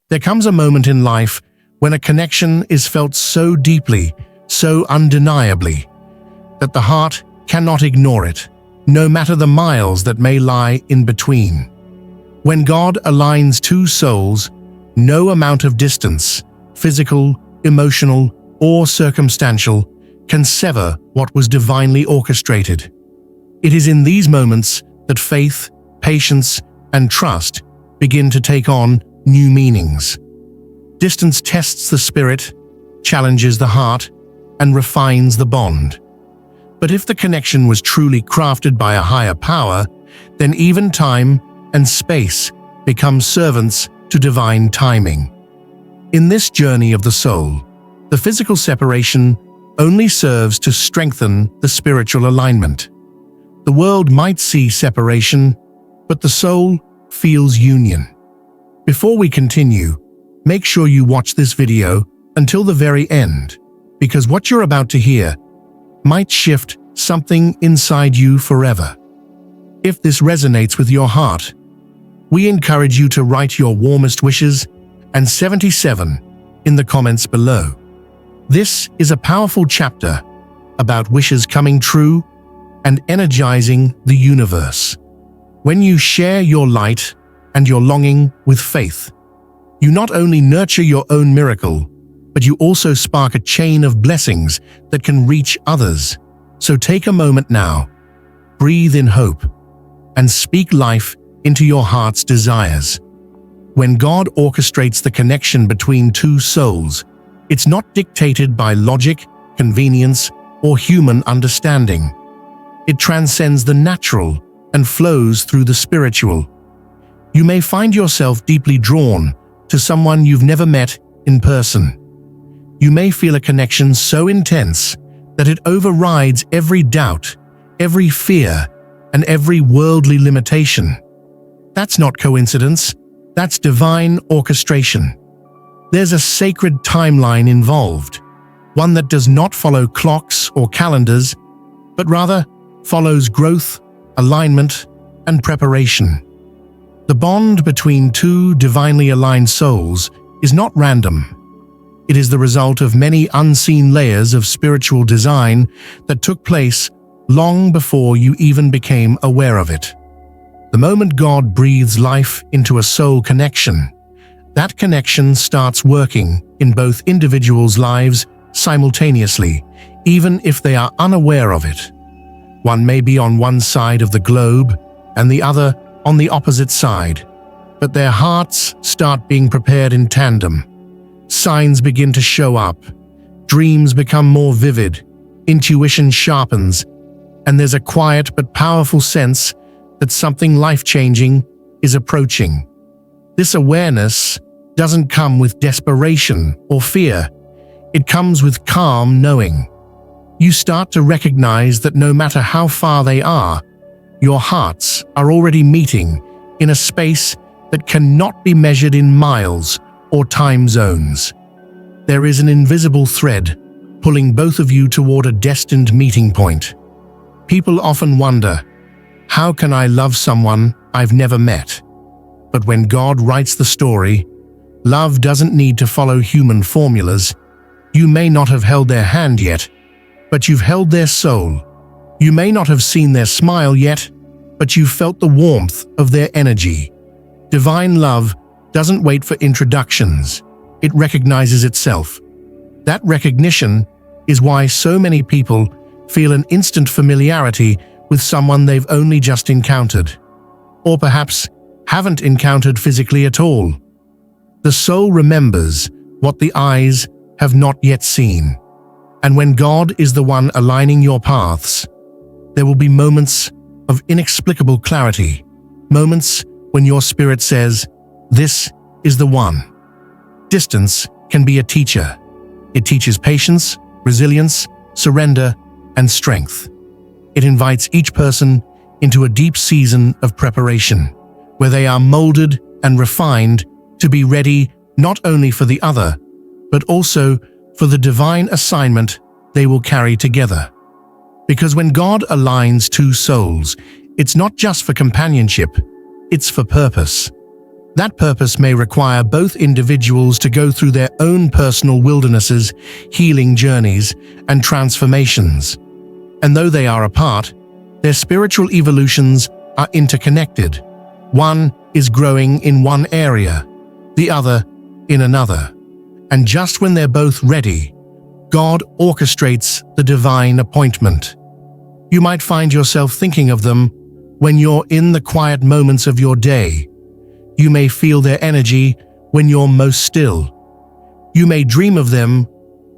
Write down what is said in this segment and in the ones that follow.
There comes a moment in life when a connection is felt so deeply, so undeniably, that the heart cannot ignore it, no matter the miles that may lie in between. When God aligns two souls, no amount of distance, physical, emotional, or circumstantial, can sever what was divinely orchestrated. It is in these moments that faith, patience, and trust begin to take on new meanings. Distance tests the spirit, challenges the heart, and refines the bond. But if the connection was truly crafted by a higher power, then even time and space become servants to divine timing. In this journey of the soul, the physical separation only serves to strengthen the spiritual alignment. The world might see separation, but the soul feels union. Before we continue, make sure you watch this video until the very end, because what you're about to hear might shift something inside you forever. If this resonates with your heart, we encourage you to write your warmest wishes and 77 in the comments below. This is a powerful chapter about wishes coming true and energizing the universe. When you share your light and your longing with faith, you not only nurture your own miracle, but you also spark a chain of blessings that can reach others. So take a moment now, breathe in hope, and speak life into your heart's desires. When God orchestrates the connection between two souls, it's not dictated by logic, convenience, or human understanding. It transcends the natural and flows through the spiritual. You may find yourself deeply drawn to someone you've never met in person. You may feel a connection so intense that it overrides every doubt, every fear, and every worldly limitation. That's not coincidence, that's divine orchestration. There's a sacred timeline involved, one that does not follow clocks or calendars, but rather follows growth, alignment, and preparation. The bond between two divinely aligned souls is not random. It is the result of many unseen layers of spiritual design that took place long before you even became aware of it. The moment God breathes life into a soul connection, that connection starts working in both individuals' lives simultaneously, even if they are unaware of it. One may be on one side of the globe and the other on the opposite side, but their hearts start being prepared in tandem. Signs begin to show up, dreams become more vivid, intuition sharpens, and there's a quiet but powerful sense that something life-changing is approaching. This awareness doesn't come with desperation or fear. It comes with calm knowing. You start to recognize that no matter how far they are, your hearts are already meeting in a space that cannot be measured in miles or time zones. There is an invisible thread pulling both of you toward a destined meeting point. People often wonder, how can I love someone I've never met? But when God writes the story, love doesn't need to follow human formulas. You may not have held their hand yet, but you've held their soul. You may not have seen their smile yet, but you've felt the warmth of their energy. Divine love doesn't wait for introductions. It recognizes itself. That recognition is why so many people feel an instant familiarity with someone they've only just encountered, or perhaps haven't encountered physically at all. The soul remembers what the eyes have not yet seen. And when God is the one aligning your paths, there will be moments of inexplicable clarity, moments when your spirit says, "This is the one." Distance can be a teacher. It teaches patience, resilience, surrender, and strength. It invites each person into a deep season of preparation, where they are molded and refined to be ready not only for the other, but also for the divine assignment they will carry together. Because when God aligns two souls, it's not just for companionship, it's for purpose. That purpose may require both individuals to go through their own personal wildernesses, healing journeys, and transformations. And though they are apart, their spiritual evolutions are interconnected. One is growing in one area, the other in another. And just when they're both ready, God orchestrates the divine appointment. You might find yourself thinking of them when you're in the quiet moments of your day. You may feel their energy when you're most still. You may dream of them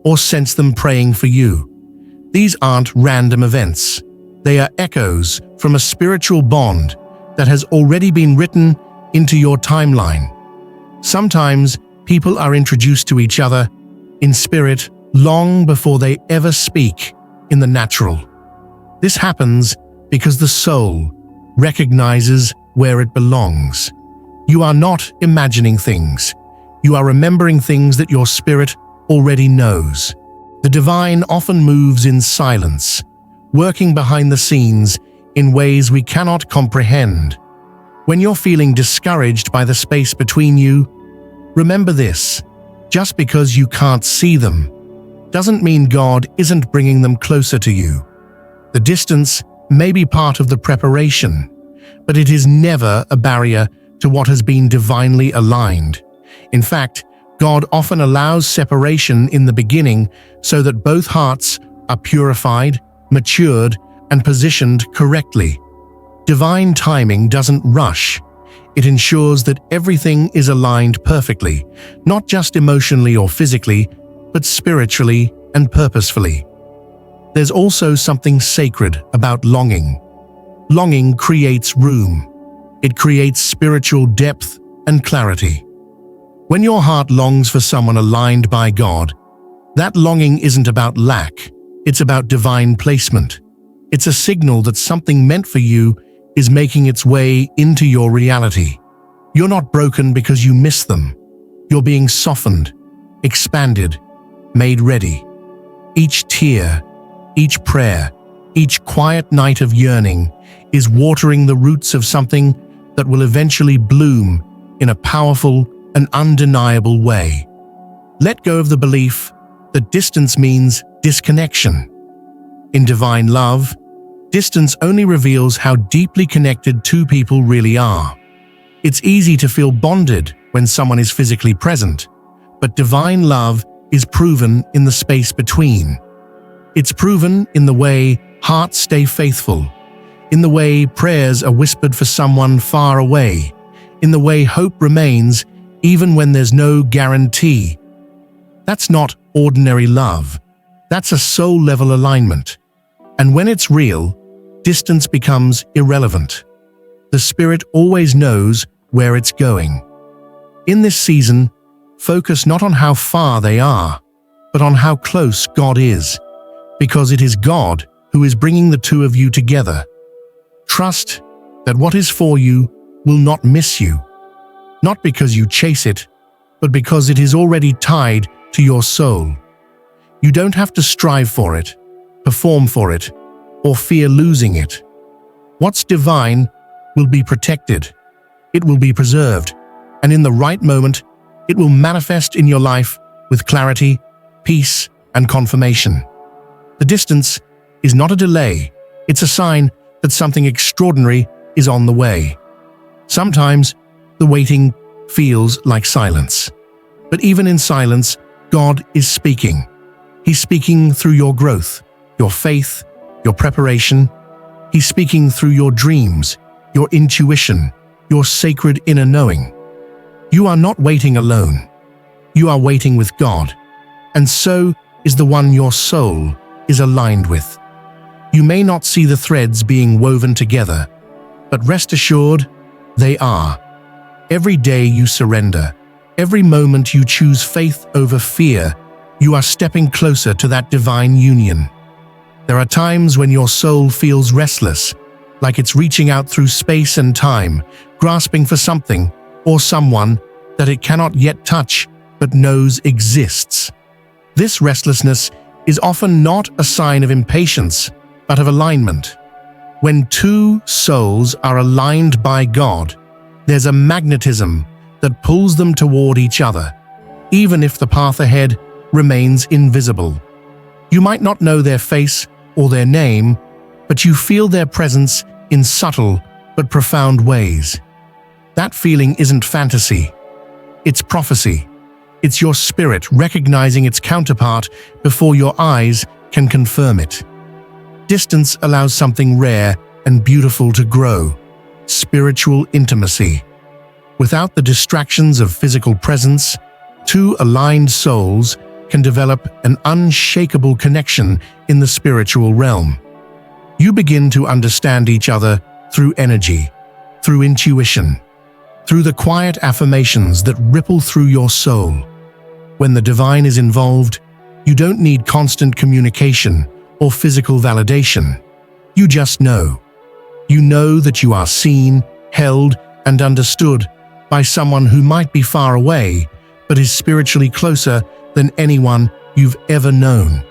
or sense them praying for you. These aren't random events. They are echoes from a spiritual bond that has already been written into your timeline. Sometimes people are introduced to each other in spirit long before they ever speak in the natural. This happens because the soul recognizes where it belongs. You are not imagining things. You are remembering things that your spirit already knows. The divine often moves in silence, working behind the scenes in ways we cannot comprehend. When you're feeling discouraged by the space between you, remember this: just because you can't see them doesn't mean God isn't bringing them closer to you. The distance may be part of the preparation, but it is never a barrier to what has been divinely aligned. In fact, God often allows separation in the beginning so that both hearts are purified, matured, and positioned correctly. Divine timing doesn't rush. It ensures that everything is aligned perfectly, not just emotionally or physically, but spiritually and purposefully. There's also something sacred about longing. Longing creates room. It creates spiritual depth and clarity. When your heart longs for someone aligned by God, that longing isn't about lack, it's about divine placement. It's a signal that something meant for you is making its way into your reality. You're not broken because you miss them. You're being softened, expanded, made ready. Each tear, each prayer, each quiet night of yearning is watering the roots of something that will eventually bloom in a powerful and undeniable way. Let go of the belief that distance means disconnection. In divine love, distance only reveals how deeply connected two people really are. It's easy to feel bonded when someone is physically present, but divine love is proven in the space between. It's proven in the way hearts stay faithful, in the way prayers are whispered for someone far away, in the way hope remains even when there's no guarantee. That's not ordinary love. That's a soul-level alignment. And when it's real, distance becomes irrelevant. The spirit always knows where it's going. In this season, focus not on how far they are, but on how close God is, because it is God who is bringing the two of you together. Trust that what is for you will not miss you, not because you chase it, but because it is already tied to your soul. You don't have to strive for it, perform for it, or fear losing it. What's divine will be protected. It will be preserved, and in the right moment, it will manifest in your life with clarity, peace, and confirmation. The distance is not a delay. It's a sign that something extraordinary is on the way. Sometimes, the waiting feels like silence. But even in silence, God is speaking. He's speaking through your growth, your faith, your preparation. He's speaking through your dreams, your intuition, your sacred inner knowing. You are not waiting alone. You are waiting with God, and so is the one your soul is aligned with. You may not see the threads being woven together, but rest assured, they are. Every day you surrender, every moment you choose faith over fear, you are stepping closer to that divine union. There are times when your soul feels restless, like it's reaching out through space and time, grasping for something or someone that it cannot yet touch but knows exists. This restlessness is often not a sign of impatience, but of alignment. When two souls are aligned by God, there's a magnetism that pulls them toward each other, even if the path ahead remains invisible. You might not know their face or their name, but you feel their presence in subtle but profound ways. That feeling isn't fantasy. It's prophecy. It's your spirit recognizing its counterpart before your eyes can confirm it. Distance allows something rare and beautiful to grow: spiritual intimacy. Without the distractions of physical presence, two aligned souls can develop an unshakable connection in the spiritual realm. You begin to understand each other through energy, through intuition, through the quiet affirmations that ripple through your soul. When the divine is involved, you don't need constant communication or physical validation. You just know. You know that you are seen, held, and understood by someone who might be far away, but is spiritually closer than anyone you've ever known.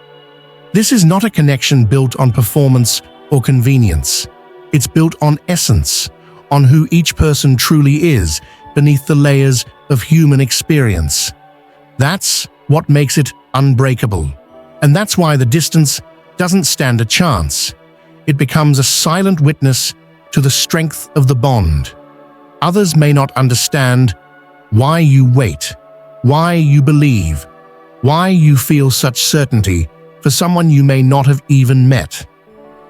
This is not a connection built on performance or convenience. It's built on essence, on who each person truly is beneath the layers of human experience. That's what makes it unbreakable. And that's why the distance doesn't stand a chance. It becomes a silent witness to the strength of the bond. Others may not understand why you wait, why you believe, why you feel such certainty for someone you may not have even met.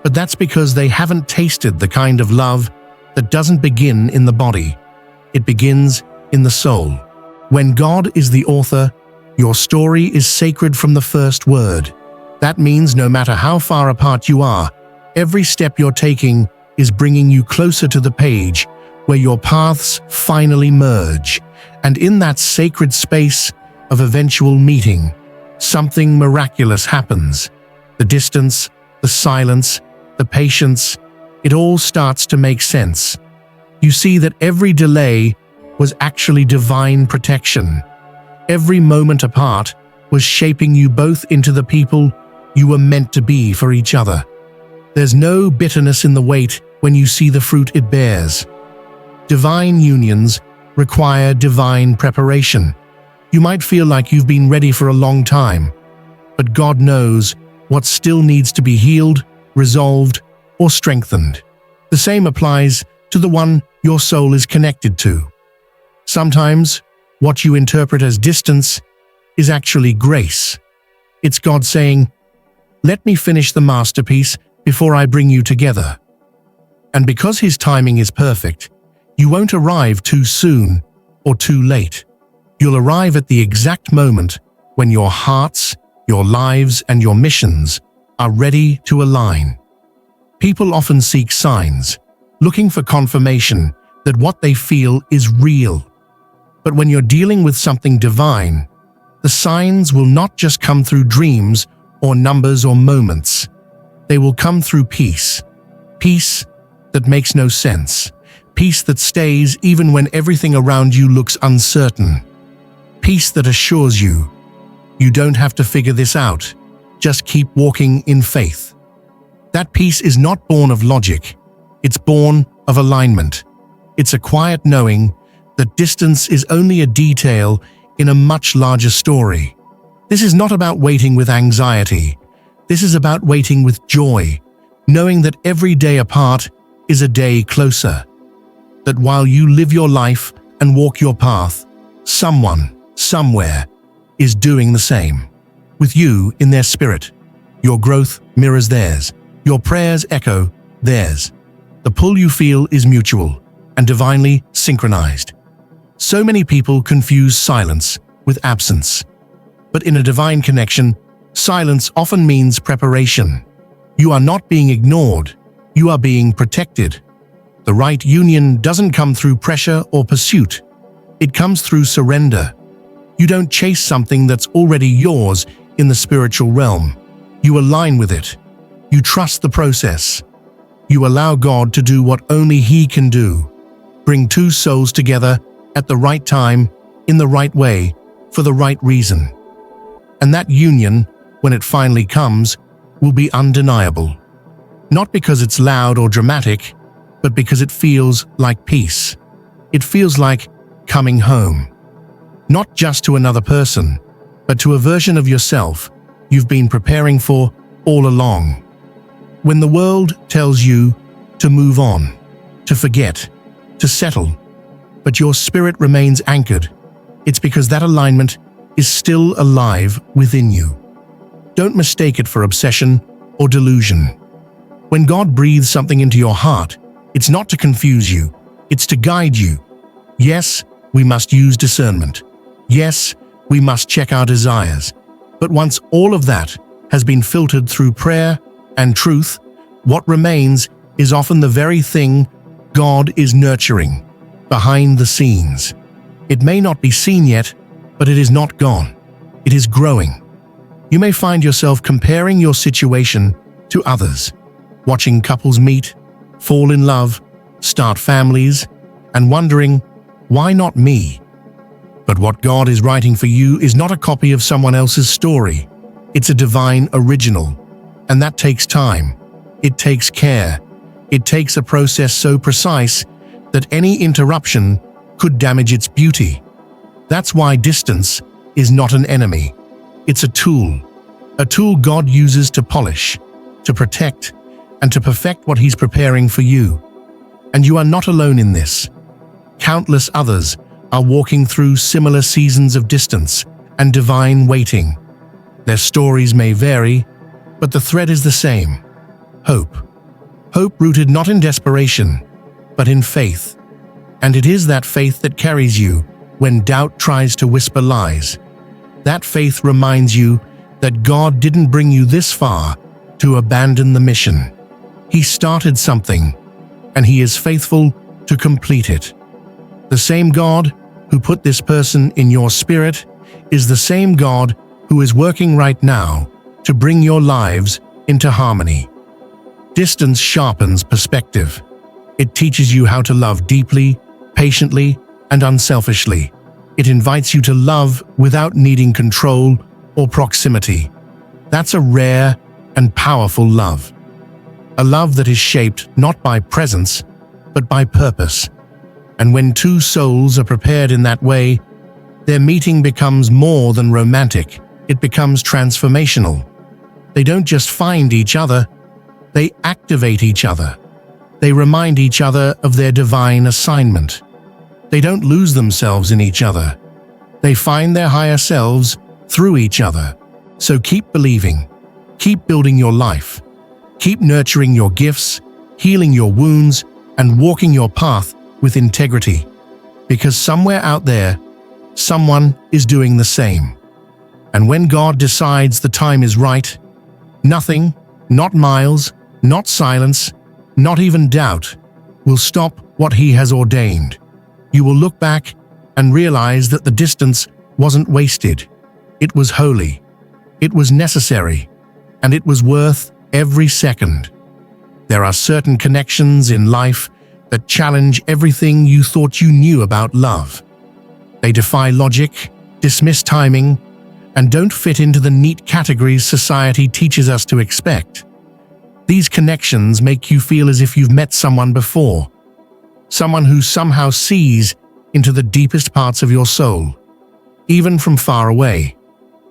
But that's because they haven't tasted the kind of love that doesn't begin in the body. It begins in the soul. When God is the author, your story is sacred from the first word. That means no matter how far apart you are, every step you're taking is bringing you closer to the page where your paths finally merge. And in that sacred space of eventual meeting, something miraculous happens. The distance, the silence, the patience, it all starts to make sense. You see that every delay was actually divine protection. Every moment apart was shaping you both into the people you were meant to be for each other. There's no bitterness in the wait when you see the fruit it bears. Divine unions require divine preparation. You might feel like you've been ready for a long time, but God knows what still needs to be healed, resolved, or strengthened. The same applies to the one your soul is connected to. Sometimes, what you interpret as distance is actually grace. It's God saying, "Let me finish the masterpiece before I bring you together." And because His timing is perfect, you won't arrive too soon or too late. You'll arrive at the exact moment when your hearts, your lives, and your missions are ready to align. People often seek signs, looking for confirmation that what they feel is real. But when you're dealing with something divine, the signs will not just come through dreams or numbers or moments. They will come through peace. Peace that makes no sense. Peace that stays even when everything around you looks uncertain. Peace that assures you, you don't have to figure this out. Just keep walking in faith. That peace is not born of logic. It's born of alignment. It's a quiet knowing that distance is only a detail in a much larger story. This is not about waiting with anxiety. This is about waiting with joy, knowing that every day apart is a day closer. That while you live your life and walk your path, someone, somewhere, is doing the same. With you in their spirit, your growth mirrors theirs. Your prayers echo theirs. The pull you feel is mutual and divinely synchronized. So many people confuse silence with absence. But in a divine connection, silence often means preparation. You are not being ignored, you are being protected. The right union doesn't come through pressure or pursuit. It comes through surrender. You don't chase something that's already yours in the spiritual realm. You align with it. You trust the process. You allow God to do what only He can do. Bring two souls together at the right time, in the right way, for the right reason. And that union, when it finally comes, will be undeniable. Not because it's loud or dramatic, but because it feels like peace. It feels like coming home. Not just to another person, but to a version of yourself you've been preparing for all along. When the world tells you to move on, to forget, to settle, but your spirit remains anchored, it's because that alignment is still alive within you. Don't mistake it for obsession or delusion. When God breathes something into your heart, it's not to confuse you, it's to guide you. Yes, we must use discernment. Yes, we must check our desires. But once all of that has been filtered through prayer and truth, what remains is often the very thing God is nurturing behind the scenes. It may not be seen yet, but it is not gone. It is growing. You may find yourself comparing your situation to others, watching couples meet, fall in love, start families, and wondering, why not me? But what God is writing for you is not a copy of someone else's story. It's a divine original, and that takes time. It takes care. It takes a process so precise that any interruption could damage its beauty. That's why distance is not an enemy. It's a tool God uses to polish, to protect, and to perfect what He's preparing for you. And you are not alone in this. Countless others are walking through similar seasons of distance and divine waiting. Their stories may vary, but the thread is the same: hope. Hope rooted not in desperation, but in faith. And it is that faith that carries you when doubt tries to whisper lies. That faith reminds you that God didn't bring you this far to abandon the mission. He started something, and He is faithful to complete it. The same God who put this person in your spirit is the same God who is working right now to bring your lives into harmony. Distance sharpens perspective. It teaches you how to love deeply, patiently, and unselfishly. It invites you to love without needing control or proximity. That's a rare and powerful love. A love that is shaped not by presence, but by purpose. And when two souls are prepared in that way, their meeting becomes more than romantic. It becomes transformational. They don't just find each other, they activate each other. They remind each other of their divine assignment. They don't lose themselves in each other. They find their higher selves through each other. So keep believing, keep building your life, keep nurturing your gifts, healing your wounds, and walking your path with integrity. Because somewhere out there, someone is doing the same. And when God decides the time is right, nothing, not miles, not silence, not even doubt, will stop what He has ordained. You will look back and realize that the distance wasn't wasted. It was holy. It was necessary. And it was worth every second. There are certain connections in life that challenge everything you thought you knew about love. They defy logic, dismiss timing, and don't fit into the neat categories society teaches us to expect. These connections make you feel as if you've met someone before, someone who somehow sees into the deepest parts of your soul, even from far away.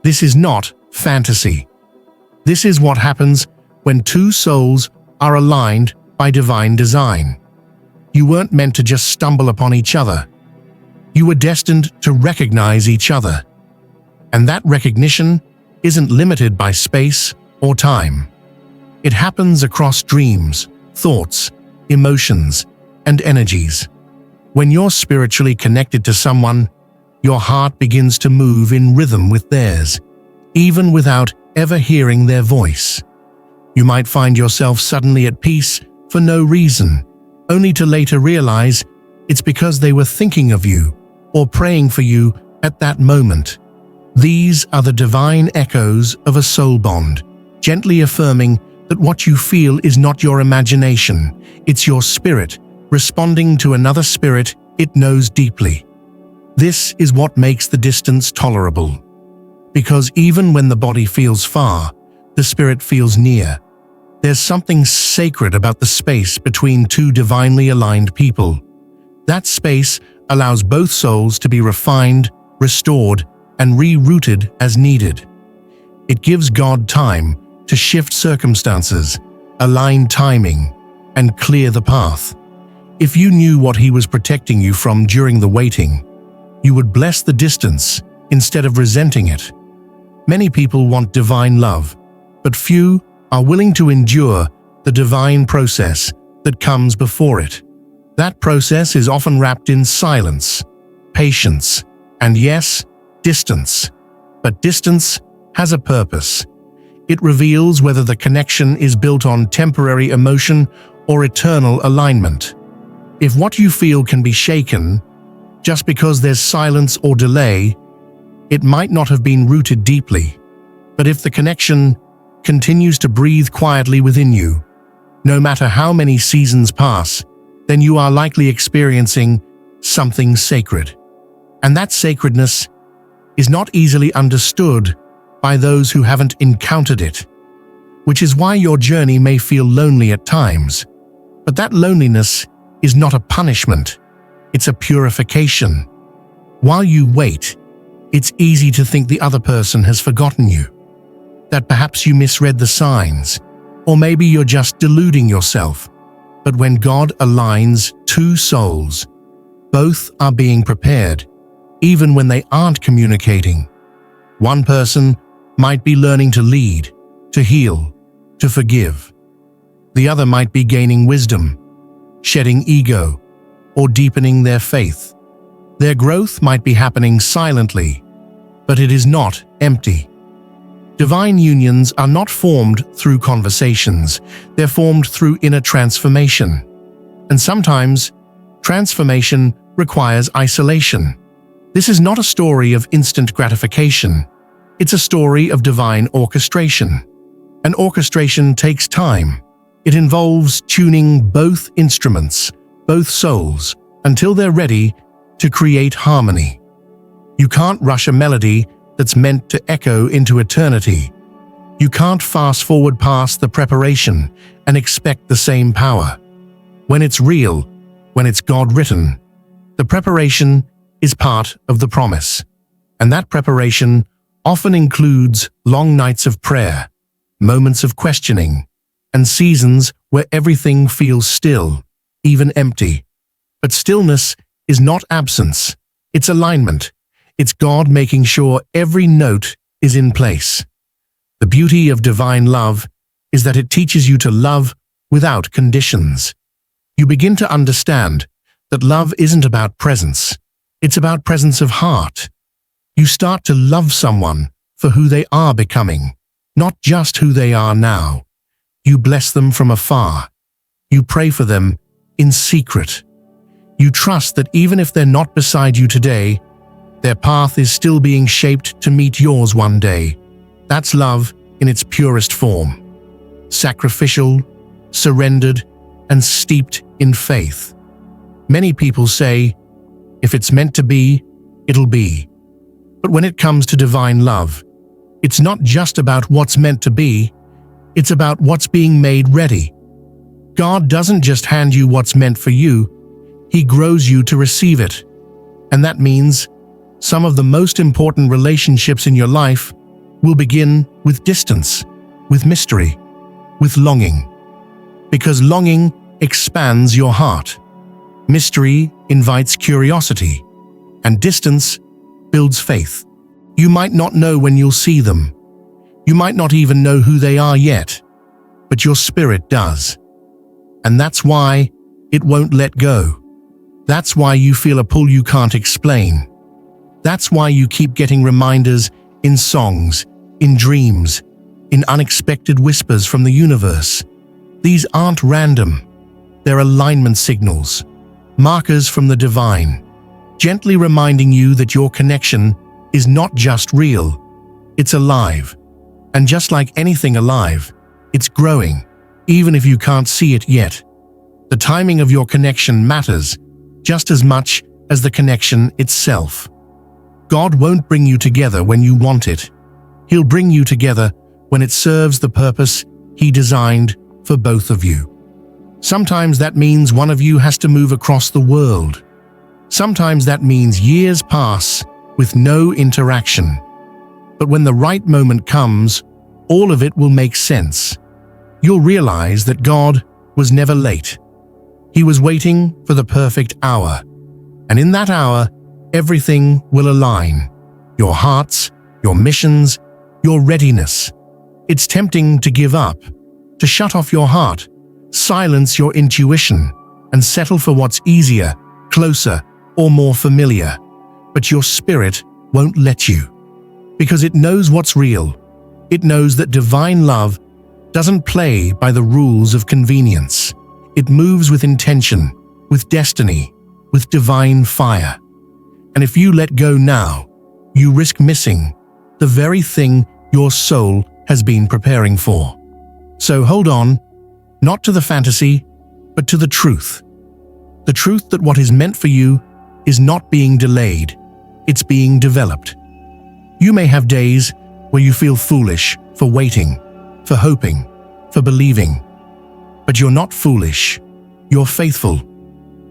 This is not fantasy. This is what happens when two souls are aligned by divine design. You weren't meant to just stumble upon each other. You were destined to recognize each other. And that recognition isn't limited by space or time. It happens across dreams, thoughts, emotions, and energies. When you're spiritually connected to someone, your heart begins to move in rhythm with theirs, even without ever hearing their voice. You might find yourself suddenly at peace for no reason, only to later realize it's because they were thinking of you or praying for you at that moment. These are the divine echoes of a soul bond, gently affirming that what you feel is not your imagination, it's your spirit responding to another spirit it knows deeply. This is what makes the distance tolerable. Because even when the body feels far, the spirit feels near. There's something sacred about the space between two divinely aligned people. That space allows both souls to be refined, restored, and rerouted as needed. It gives God time to shift circumstances, align timing, and clear the path. If you knew what He was protecting you from during the waiting, you would bless the distance instead of resenting it. Many people want divine love, but few are willing to endure the divine process that comes before it. That process is often wrapped in silence, patience, and yes, distance. But distance has a purpose. It reveals whether the connection is built on temporary emotion or eternal alignment. If what you feel can be shaken just because there's silence or delay, it might not have been rooted deeply. But if the connection continues to breathe quietly within you, no matter how many seasons pass, then you are likely experiencing something sacred. And that sacredness is not easily understood by those who haven't encountered it, which is why your journey may feel lonely at times. But that loneliness is not a punishment, it's a purification. While you wait, it's easy to think the other person has forgotten you, that perhaps you misread the signs, or maybe you're just deluding yourself. But when God aligns two souls, both are being prepared, even when they aren't communicating. One person might be learning to lead, to heal, to forgive. The other might be gaining wisdom, shedding ego, or deepening their faith. Their growth might be happening silently, but it is not empty. Divine unions are not formed through conversations, they're formed through inner transformation. And sometimes, transformation requires isolation. This is not a story of instant gratification. It's a story of divine orchestration. And orchestration takes time. It involves tuning both instruments, both souls, until they're ready to create harmony. You can't rush a melody that's meant to echo into eternity. You can't fast forward past the preparation and expect the same power. When it's real, when it's God-written, the preparation is part of the promise. And that preparation often includes long nights of prayer, moments of questioning, and seasons where everything feels still, even empty. But stillness is not absence, it's alignment. It's God making sure every note is in place. The beauty of divine love is that it teaches you to love without conditions. You begin to understand that love isn't about presence, it's about presence of heart. You start to love someone for who they are becoming, not just who they are now. You bless them from afar. You pray for them in secret. You trust that even if they're not beside you today, their path is still being shaped to meet yours one day. That's love in its purest form. Sacrificial, surrendered, and steeped in faith. Many people say, if it's meant to be, it'll be. But when it comes to divine love, it's not just about what's meant to be, it's about what's being made ready. God doesn't just hand you what's meant for you, He grows you to receive it. And that means some of the most important relationships in your life will begin with distance, with mystery, with longing. Because longing expands your heart. Mystery invites curiosity, and distance builds faith. You might not know when you'll see them. You might not even know who they are yet, but your spirit does. And that's why it won't let go. That's why you feel a pull you can't explain. That's why you keep getting reminders in songs, in dreams, in unexpected whispers from the universe. These aren't random. They're alignment signals, markers from the divine, gently reminding you that your connection is not just real, it's alive. And just like anything alive, it's growing, even if you can't see it yet. The timing of your connection matters just as much as the connection itself. God won't bring you together when you want it. He'll bring you together when it serves the purpose He designed for both of you. Sometimes that means one of you has to move across the world. Sometimes that means years pass with no interaction. But when the right moment comes, all of it will make sense. You'll realize that God was never late. He was waiting for the perfect hour. And in that hour, everything will align. Your hearts, your missions, your readiness. It's tempting to give up, to shut off your heart, silence your intuition, and settle for what's easier, closer, or more familiar. But your spirit won't let you. Because it knows what's real. It knows that divine love doesn't play by the rules of convenience. It moves with intention, with destiny, with divine fire. And if you let go now, you risk missing the very thing your soul has been preparing for. So hold on, not to the fantasy, but to the truth. The truth that what is meant for you is not being delayed, it's being developed. You may have days where you feel foolish for waiting, for hoping, for believing. But you're not foolish, you're faithful.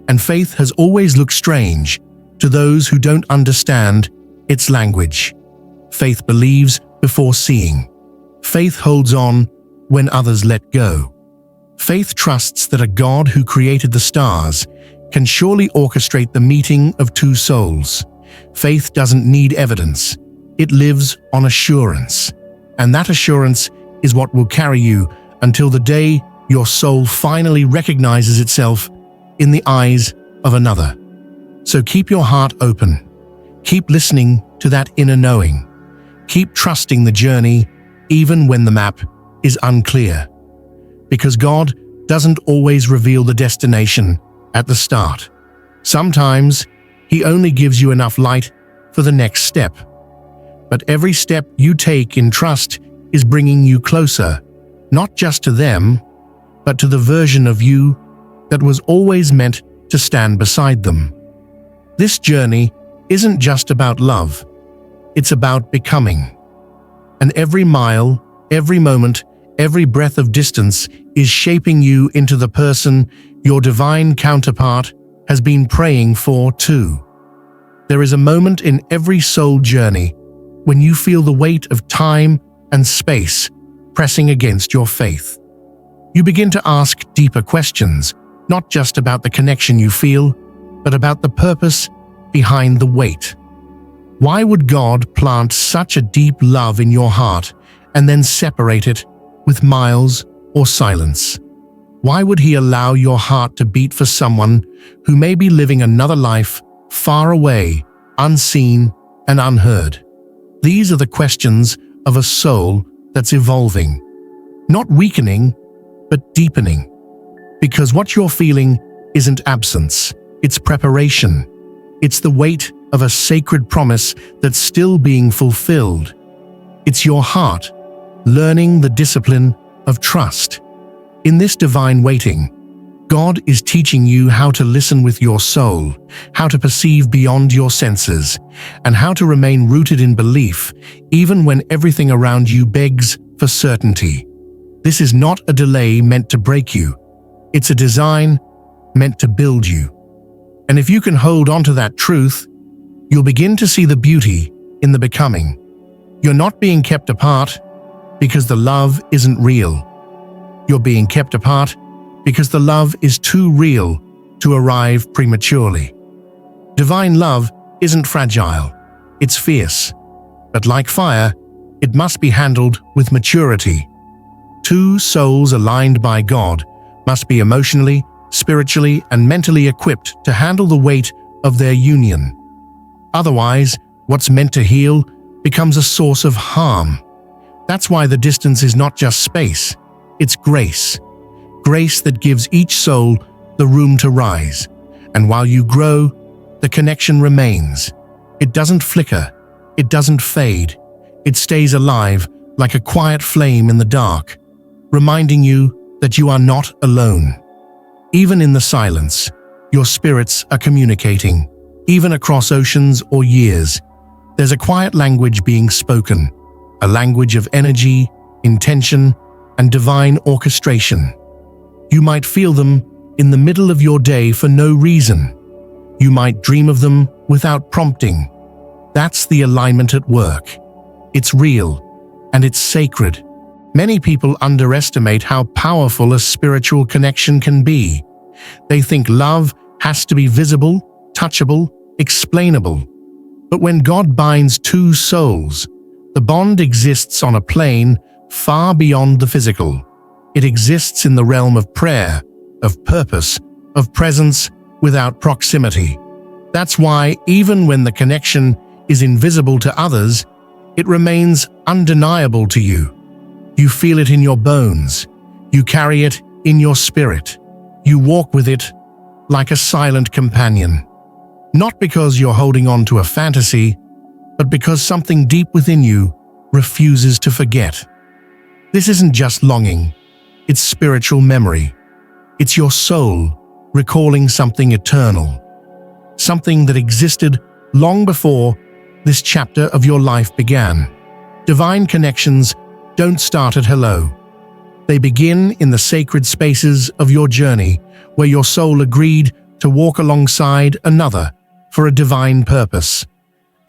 And faith has always looked strange to those who don't understand its language. Faith believes before seeing. Faith holds on when others let go. Faith trusts that a God who created the stars can surely orchestrate the meeting of two souls. Faith doesn't need evidence. It lives on assurance. And that assurance is what will carry you until the day your soul finally recognizes itself in the eyes of another. So keep your heart open. Keep listening to that inner knowing. Keep trusting the journey even when the map is unclear. Because God doesn't always reveal the destination at the start. Sometimes He only gives you enough light for the next step. But every step you take in trust is bringing you closer, not just to them, but to the version of you that was always meant to stand beside them. This journey isn't just about love, it's about becoming. And every mile, every moment, every breath of distance is shaping you into the person your divine counterpart has been praying for too. There is a moment in every soul journey when you feel the weight of time and space pressing against your faith. You begin to ask deeper questions, not just about the connection you feel, but about the purpose behind the weight. Why would God plant such a deep love in your heart and then separate it with miles or silence? Why would He allow your heart to beat for someone who may be living another life far away, unseen and unheard? These are the questions of a soul that's evolving, not weakening, but deepening. Because what you're feeling isn't absence, it's preparation. It's the weight of a sacred promise that's still being fulfilled. It's your heart learning the discipline of trust. In this divine waiting, God is teaching you how to listen with your soul, how to perceive beyond your senses, and how to remain rooted in belief, even when everything around you begs for certainty. This is not a delay meant to break you. It's a design meant to build you. And if you can hold on to that truth, you'll begin to see the beauty in the becoming. You're not being kept apart because the love isn't real. You're being kept apart because the love is too real to arrive prematurely. Divine love isn't fragile, it's fierce. But like fire, it must be handled with maturity. Two souls aligned by God must be emotionally, spiritually, and mentally equipped to handle the weight of their union. Otherwise, what's meant to heal becomes a source of harm. That's why the distance is not just space, it's grace. Grace that gives each soul the room to rise. And while you grow, the connection remains. It doesn't flicker, it doesn't fade. It stays alive like a quiet flame in the dark, reminding you that you are not alone. Even in the silence, your spirits are communicating. Even across oceans or years, there's a quiet language being spoken, a language of energy, intention, and divine orchestration. You might feel them in the middle of your day for no reason, You might dream of them without prompting. That's the alignment at work. It's real, and it's sacred. Many people underestimate how powerful a spiritual connection can be. They think love has to be visible, touchable, explainable. But when God binds two souls, the bond exists on a plane far beyond the physical. It exists in the realm of prayer, of purpose, of presence without proximity. That's why, even when the connection is invisible to others, it remains undeniable to you. You feel it in your bones. You carry it in your spirit. You walk with it like a silent companion. Not because you're holding on to a fantasy, but because something deep within you refuses to forget. This isn't just longing, it's spiritual memory. It's your soul recalling something eternal, something that existed long before this chapter of your life began. Divine connections don't start at hello. They begin in the sacred spaces of your journey, where your soul agreed to walk alongside another for a divine purpose.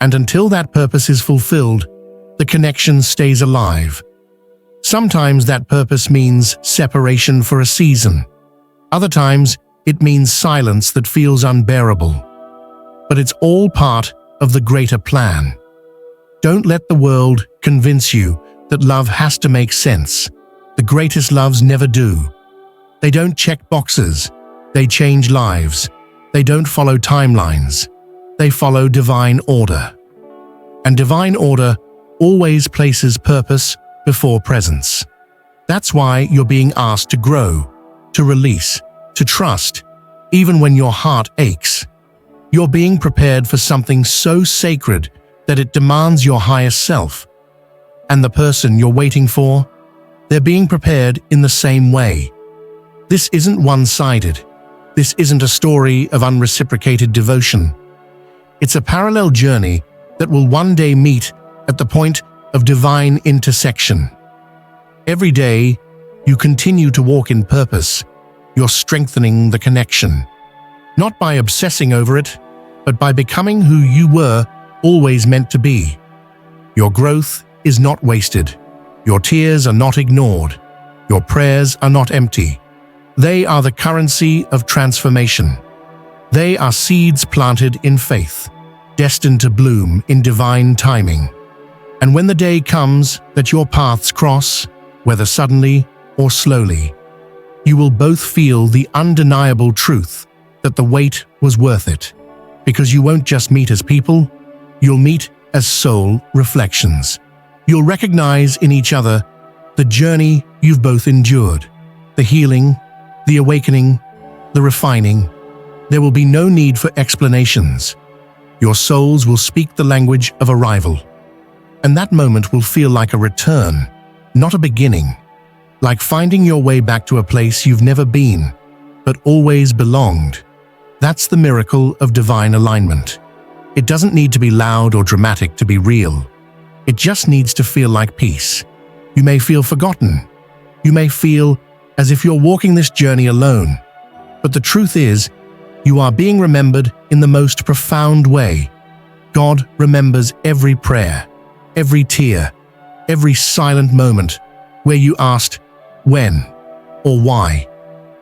And until that purpose is fulfilled, the connection stays alive. Sometimes that purpose means separation for a season. Other times, it means silence that feels unbearable. But it's all part of the greater plan. Don't let the world convince you that love has to make sense. The greatest loves never do. They don't check boxes. They change lives. They don't follow timelines. They follow divine order. And divine order always places purpose before presence. That's why you're being asked to grow, to release, to trust, even when your heart aches. You're being prepared for something so sacred that it demands your highest self. And the person you're waiting for, they're being prepared in the same way. This isn't one-sided. This isn't a story of unreciprocated devotion. It's a parallel journey that will one day meet at the point of divine intersection. Every day, you continue to walk in purpose. You're strengthening the connection, not by obsessing over it, but by becoming who you were always meant to be. Your growth is not wasted. Your tears are not ignored. Your prayers are not empty. They are the currency of transformation. They are seeds planted in faith, destined to bloom in divine timing. And when the day comes that your paths cross, whether suddenly or slowly, you will both feel the undeniable truth that the wait was worth it. Because you won't just meet as people, you'll meet as soul reflections. You'll recognize in each other the journey you've both endured, the healing, the awakening, the refining. There will be no need for explanations. Your souls will speak the language of arrival. And that moment will feel like a return, not a beginning. Like finding your way back to a place you've never been, but always belonged. That's the miracle of divine alignment. It doesn't need to be loud or dramatic to be real. It just needs to feel like peace. You may feel forgotten. You may feel as if you're walking this journey alone. But the truth is, you are being remembered in the most profound way. God remembers every prayer, every tear, every silent moment where you asked when or why.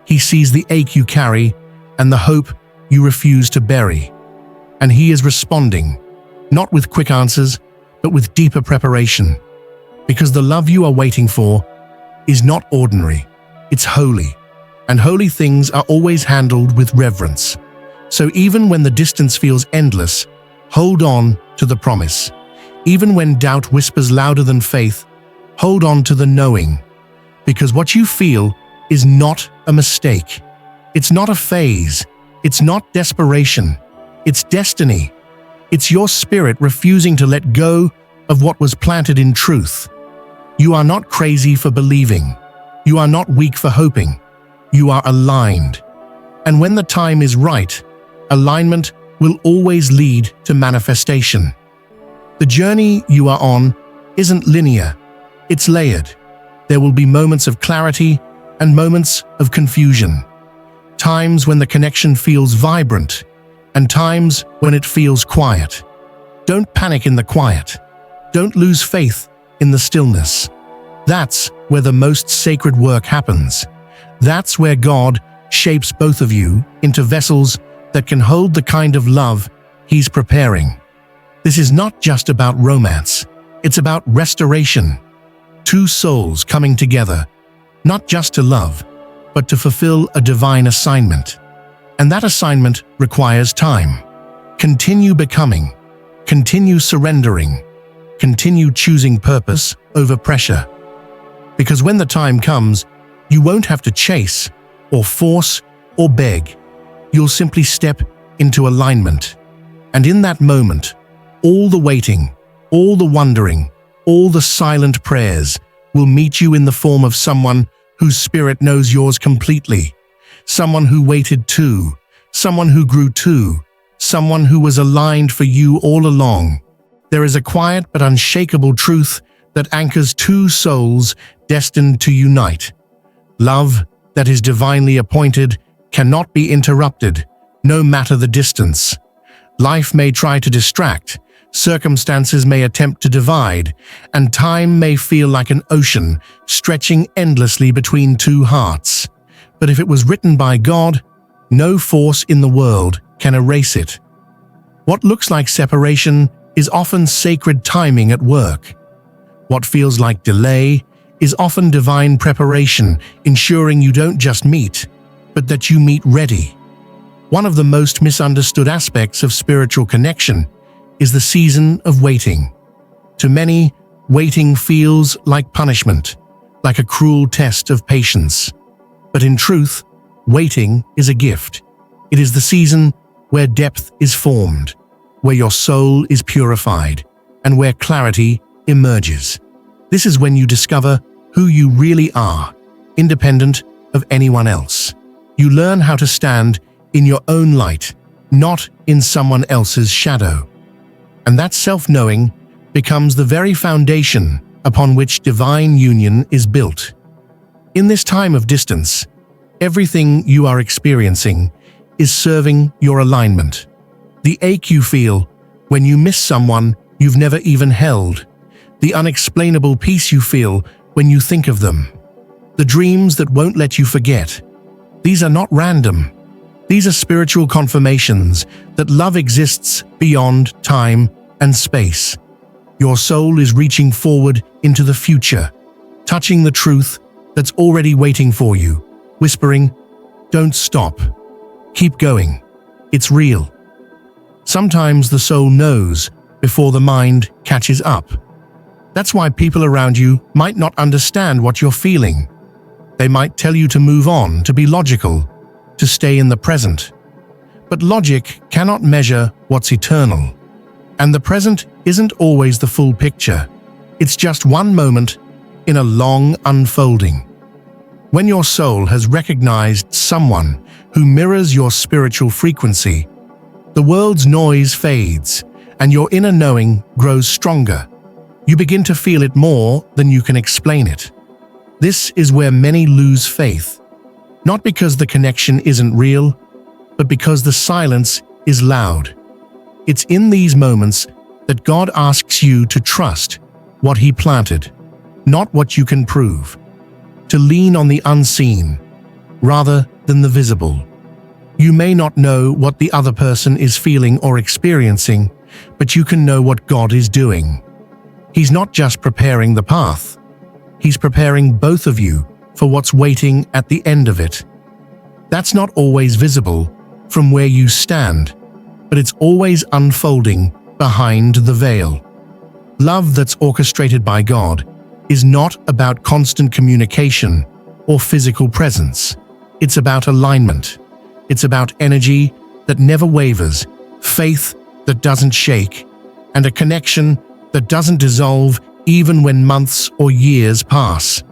He sees the ache you carry and the hope you refuse to bury. And He is responding, not with quick answers, but with deeper preparation. Because the love you are waiting for is not ordinary, it's holy. And holy things are always handled with reverence. So even when the distance feels endless, hold on to the promise. Even when doubt whispers louder than faith, hold on to the knowing. Because what you feel is not a mistake. It's not a phase. It's not desperation. It's destiny. It's your spirit refusing to let go of what was planted in truth. You are not crazy for believing. You are not weak for hoping. You are aligned. And when the time is right, alignment will always lead to manifestation. The journey you are on isn't linear. It's layered. There will be moments of clarity and moments of confusion. Times when the connection feels vibrant and times when it feels quiet. Don't panic in the quiet. Don't lose faith in the stillness. That's where the most sacred work happens. That's where God shapes both of you into vessels that can hold the kind of love He's preparing. This is not just about romance. It's about restoration. Two souls coming together, not just to love, but to fulfill a divine assignment. And that assignment requires time. Continue becoming. Continue surrendering. Continue choosing purpose over pressure. Because when the time comes, you won't have to chase, or force, or beg. You'll simply step into alignment. And in that moment, all the waiting, all the wondering, all the silent prayers will meet you in the form of someone whose spirit knows yours completely. Someone who waited too. Someone who grew too. Someone who was aligned for you all along. There is a quiet but unshakable truth that anchors two souls destined to unite. Love that is divinely appointed cannot be interrupted, no matter the distance. Life may try to distract, circumstances may attempt to divide, and time may feel like an ocean stretching endlessly between two hearts. But if it was written by God, no force in the world can erase it. What looks like separation is often sacred timing at work. What feels like delay is often divine preparation, ensuring you don't just meet, but that you meet ready. One of the most misunderstood aspects of spiritual connection is the season of waiting. To many, waiting feels like punishment, like a cruel test of patience. But in truth, waiting is a gift. It is the season where depth is formed, where your soul is purified, and where clarity emerges. This is when you discover who you really are, independent of anyone else. You learn how to stand in your own light, not in someone else's shadow. And that self-knowing becomes the very foundation upon which divine union is built. In this time of distance, everything you are experiencing is serving your alignment. The ache you feel when you miss someone you've never even held, the unexplainable peace you feel when you think of them, the dreams that won't let you forget. These are not random. These are spiritual confirmations that love exists beyond time and space. Your soul is reaching forward into the future, touching the truth that's already waiting for you, whispering, "Don't stop. Keep going. It's real." Sometimes the soul knows before the mind catches up. That's why people around you might not understand what you're feeling. They might tell you to move on, to be logical, to stay in the present. But logic cannot measure what's eternal. And the present isn't always the full picture. It's just one moment in a long unfolding. When your soul has recognized someone who mirrors your spiritual frequency, the world's noise fades and your inner knowing grows stronger. You begin to feel it more than you can explain it. This is where many lose faith, not because the connection isn't real, but because the silence is loud. It's in these moments that God asks you to trust what He planted, not what you can prove, to lean on the unseen rather than the visible. You may not know what the other person is feeling or experiencing, but you can know what God is doing. He's not just preparing the path. He's preparing both of you for what's waiting at the end of it. That's not always visible from where you stand, but it's always unfolding behind the veil. Love that's orchestrated by God is not about constant communication or physical presence. It's about alignment. It's about energy that never wavers, faith that doesn't shake, and a connection that doesn't dissolve even when months or years pass.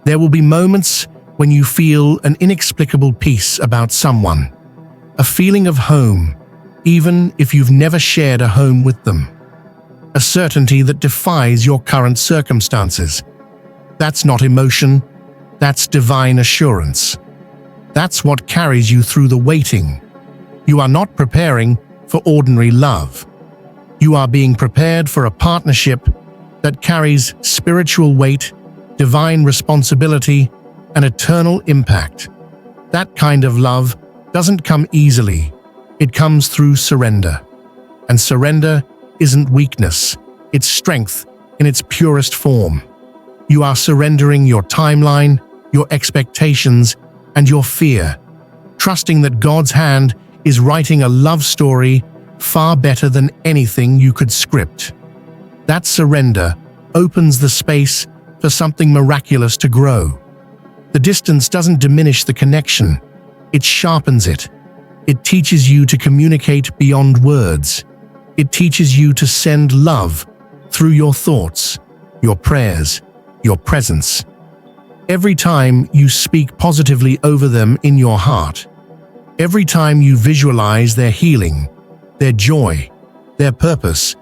There will be moments when you feel an inexplicable peace about someone, a feeling of home, even if you've never shared a home with them, a certainty that defies your current circumstances. That's not emotion, that's divine assurance. That's what carries you through the waiting. You are not preparing for ordinary love. You are being prepared for a partnership that carries spiritual weight, divine responsibility, and eternal impact. That kind of love doesn't come easily. It comes through surrender. And surrender isn't weakness, it's strength in its purest form. You are surrendering your timeline, your expectations, and your fear, trusting that God's hand is writing a love story far better than anything you could script. That surrender opens the space for something miraculous to grow. The distance doesn't diminish the connection, it sharpens it. It teaches you to communicate beyond words. It teaches you to send love through your thoughts, your prayers, your presence. Every time you speak positively over them in your heart, every time you visualize their healing, their joy, their purpose,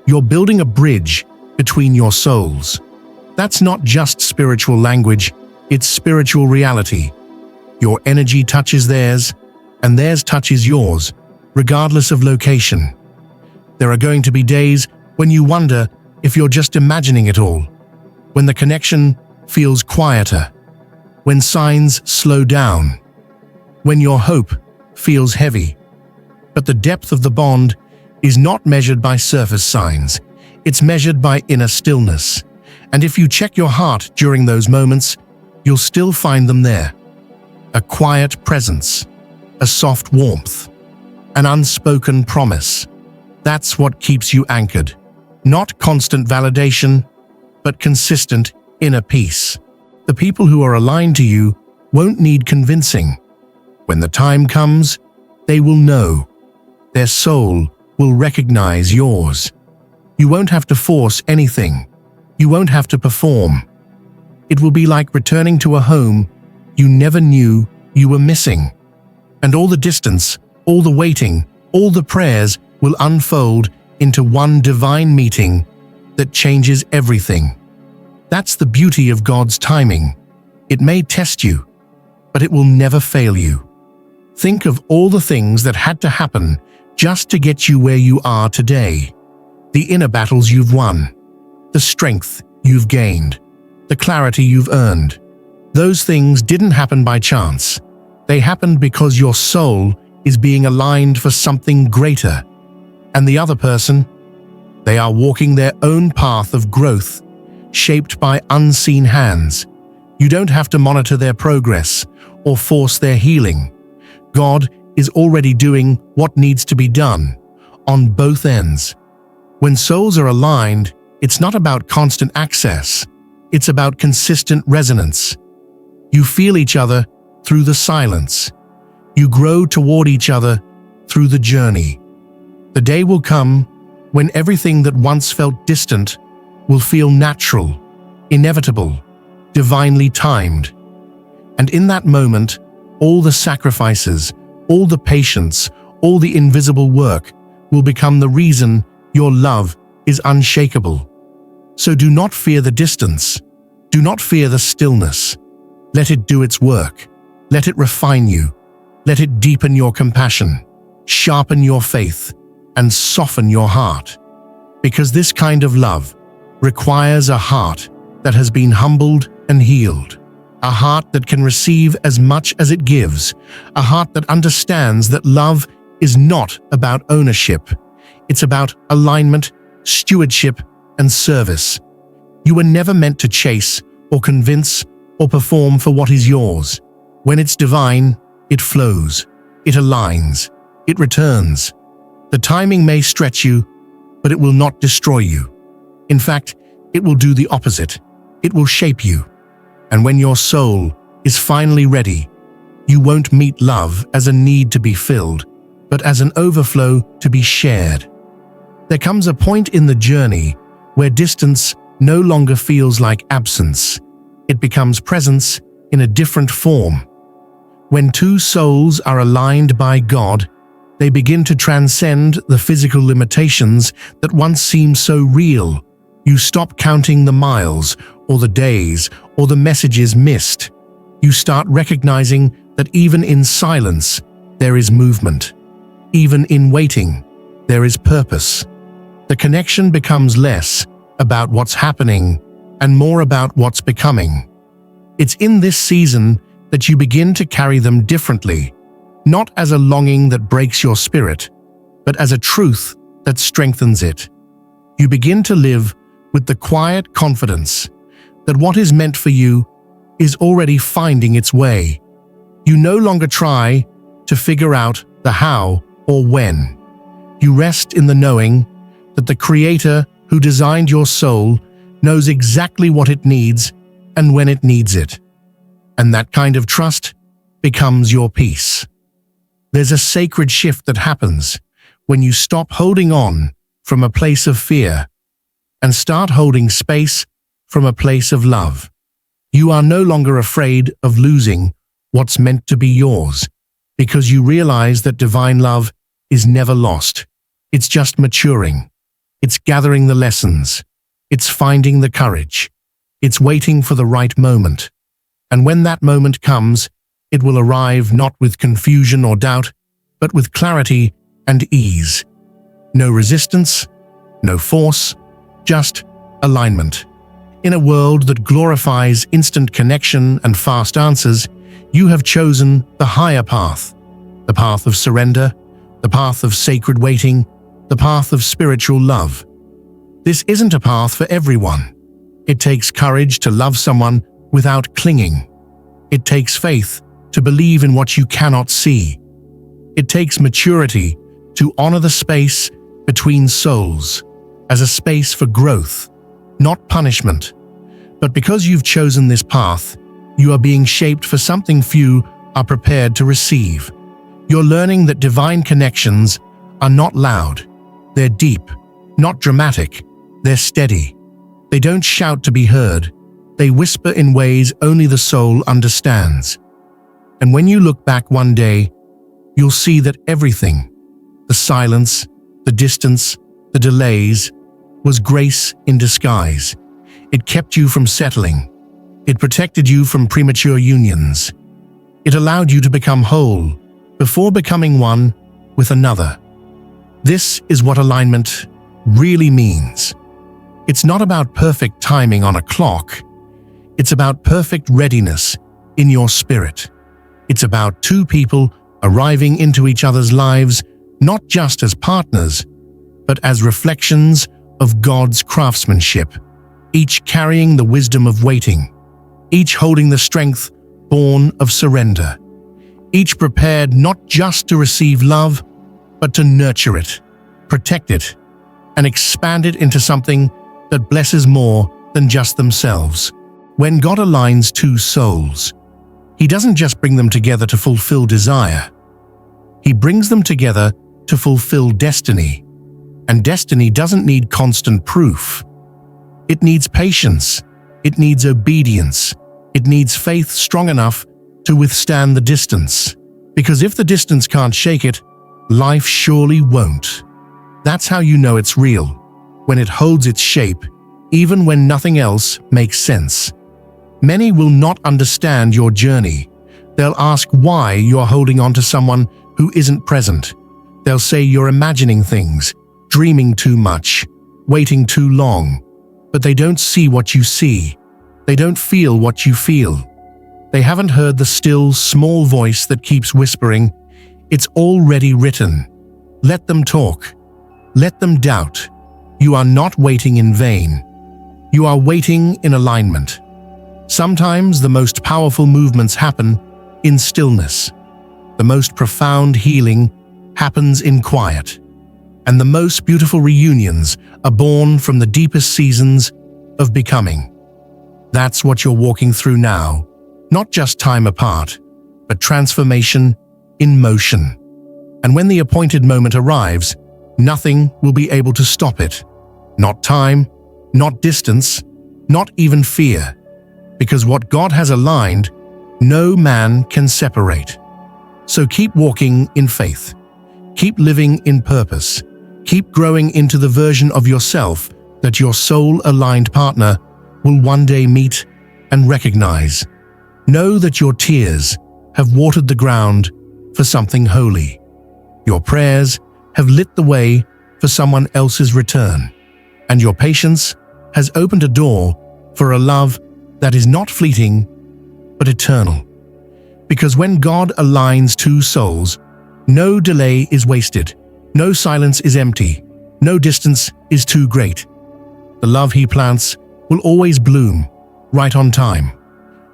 you're building a bridge between your souls. That's not just spiritual language, it's spiritual reality. Your energy touches theirs, and theirs touches yours, regardless of location. There are going to be days when you wonder if you're just imagining it all, when the connection feels quieter, when signs slow down, when your hope feels heavy. But the depth of the bond is not measured by surface signs, it's measured by inner stillness. And if you check your heart during those moments, you'll still find them there. A quiet presence, a soft warmth, an unspoken promise. That's what keeps you anchored. Not constant validation, but consistent inner peace. The people who are aligned to you won't need convincing. When the time comes, they will know. Their soul will recognize yours. You won't have to force anything. You won't have to perform. It will be like returning to a home you never knew you were missing. And all the distance, all the waiting, all the prayers will unfold into one divine meeting that changes everything. That's the beauty of God's timing. It may test you, but it will never fail you. Think of all the things that had to happen just to get you where you are today. The inner battles you've won, the strength you've gained, the clarity you've earned. Those things didn't happen by chance. They happened because your soul is being aligned for something greater. And the other person, they are walking their own path of growth, shaped by unseen hands. You don't have to monitor their progress or force their healing. God is already doing what needs to be done on both ends. When souls are aligned, it's not about constant access. It's about consistent resonance. You feel each other through the silence. You grow toward each other through the journey. The day will come when everything that once felt distant will feel natural, inevitable, divinely timed. And in that moment, all the sacrifices, all the patience, all the invisible work will become the reason your love is unshakable. So do not fear the distance. Do not fear the stillness. Let it do its work. Let it refine you. Let it deepen your compassion, sharpen your faith, and soften your heart. Because this kind of love requires a heart that has been humbled and healed. A heart that can receive as much as it gives. A heart that understands that love is not about ownership. It's about alignment, stewardship, and service. You were never meant to chase or convince or perform for what is yours. When it's divine, it flows, it aligns, it returns. The timing may stretch you, but it will not destroy you. In fact, it will do the opposite. It will shape you. And when your soul is finally ready, you won't meet love as a need to be filled, but as an overflow to be shared. There comes a point in the journey where distance no longer feels like absence. It becomes presence in a different form. When two souls are aligned by God, they begin to transcend the physical limitations that once seemed so real. You stop counting the miles, or the days, or the messages missed. You start recognizing that even in silence, there is movement. Even in waiting, there is purpose. The connection becomes less about what's happening and more about what's becoming. It's in this season that you begin to carry them differently, not as a longing that breaks your spirit, but as a truth that strengthens it. You begin to live with the quiet confidence that what is meant for you is already finding its way. You no longer try to figure out the how or when. You rest in the knowing that the Creator who designed your soul knows exactly what it needs and when it needs it. And that kind of trust becomes your peace. There's a sacred shift that happens when you stop holding on from a place of fear and start holding space from a place of love. You are no longer afraid of losing what's meant to be yours, because you realize that divine love is never lost. It's just maturing. It's gathering the lessons. It's finding the courage. It's waiting for the right moment. And when that moment comes, it will arrive not with confusion or doubt, but with clarity and ease. No resistance, no force, just alignment. In a world that glorifies instant connection and fast answers, you have chosen the higher path, the path of surrender, the path of sacred waiting, the path of spiritual love. This isn't a path for everyone. It takes courage to love someone without clinging. It takes faith to believe in what you cannot see. It takes maturity to honor the space between souls as a space for growth, not punishment. But because you've chosen this path, you are being shaped for something few are prepared to receive. You're learning that divine connections are not loud. They're deep, not dramatic. They're steady. They don't shout to be heard. They whisper in ways only the soul understands. And when you look back one day, you'll see that everything, the silence, the distance, the delays, was grace in disguise. It kept you from settling. It protected you from premature unions. It allowed you to become whole before becoming one with another. This is what alignment really means. It's not about perfect timing on a clock. It's about perfect readiness in your spirit. It's about two people arriving into each other's lives, not just as partners, but as reflections of God's craftsmanship, each carrying the wisdom of waiting, each holding the strength born of surrender, each prepared not just to receive love, but to nurture it, protect it, and expand it into something that blesses more than just themselves. When God aligns two souls, He doesn't just bring them together to fulfill desire. He brings them together to fulfill destiny. And destiny doesn't need constant proof. It needs patience. It needs obedience. It needs faith strong enough to withstand the distance. Because if the distance can't shake it, life surely won't. That's how you know it's real, when it holds its shape, even when nothing else makes sense. Many will not understand your journey. They'll ask why you're holding on to someone who isn't present. They'll say you're imagining things, dreaming too much, waiting too long. But they don't see what you see. They don't feel what you feel. They haven't heard the still, small voice that keeps whispering, "It's already written." Let them talk. Let them doubt. You are not waiting in vain. You are waiting in alignment. Sometimes the most powerful movements happen in stillness. The most profound healing happens in quiet. And the most beautiful reunions are born from the deepest seasons of becoming. That's what you're walking through now, not just time apart, but transformation in motion. And when the appointed moment arrives, nothing will be able to stop it. Not time, not distance, not even fear. Because what God has aligned, no man can separate. So keep walking in faith. Keep living in purpose. Keep growing into the version of yourself that your soul-aligned partner will one day meet and recognize. Know that your tears have watered the ground for something holy. Your prayers have lit the way for someone else's return. And your patience has opened a door for a love that is not fleeting, but eternal. Because when God aligns two souls, no delay is wasted, no silence is empty, no distance is too great. The love He plants will always bloom, right on time.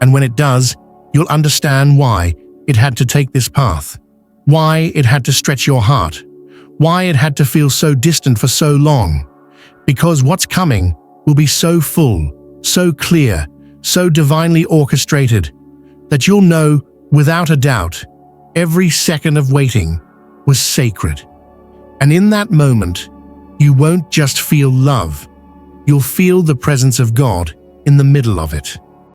And when it does, you'll understand why it had to take this path, why it had to stretch your heart, why it had to feel so distant for so long. Because what's coming will be so full, so clear, so divinely orchestrated, that you'll know without a doubt every second of waiting was sacred. And in that moment, you won't just feel love, you'll feel the presence of God in the middle of it.